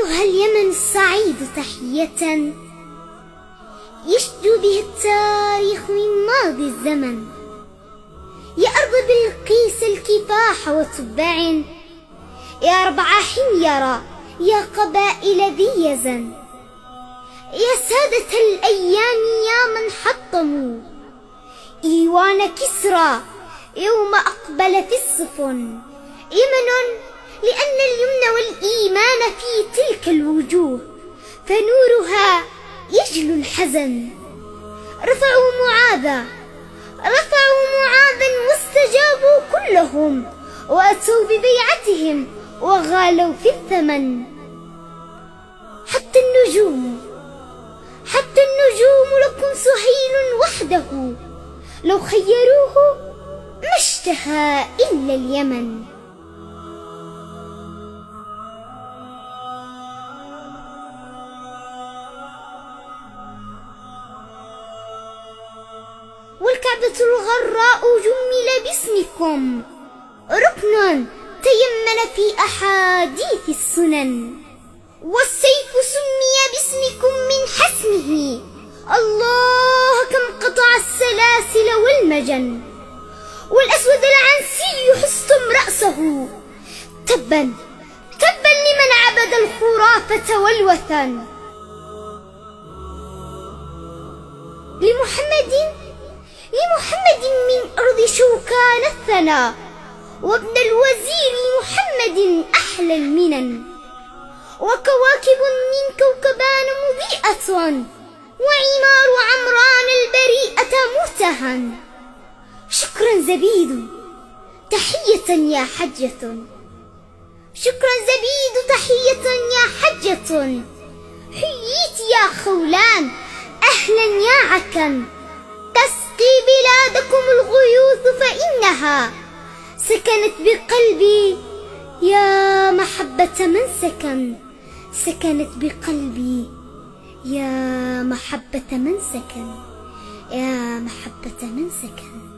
أيها اليمن السعيد تحية يشدو به التاريخ من ماضي الزمن. يا أرض بلقيس الكفاح وتباع، يا ربع حميرة، يا قبائل ذي يزن، يا سادة الأيام، يا من حطموا إيوان كسرى يوم أقبل في السفن. يمن لأن اليمن والإيمان في تلك الوجوه، فنورها يجلو الحزن. رفعوا معاذا واستجابوا كلهم، وأتوا ببيعتهم وغالوا في الثمن. حتى النجوم لكم سهيل وحده، لو خيروه ما اشتهى إلا اليمن. والكعبة الغراء جمل باسمكم، ركن تيمن في أحاديث السنن. والسيف سمي باسمكم من حسمه، الله كم قطع السلاسل والمجن. والأسود العنسي حستم رأسه، تبا لمن عبد الخرافة والوثن. لمحمد من أرض شوكان الثنا، وابن الوزير محمد أحلى المنن. وكواكب من كوكبان مضيئة، وعمار عمران البريئة متهن. شكرا زبيد تحية يا حجة، شكرا زبيد تحية يا حجة. حييت يا خولان أهلا يا عكن، تسقي بلادكم الغيوث فإنها سكنت بقلبي يا محبة من سكن. سكنت بقلبي يا محبة من سكن، يا محبة من سكن.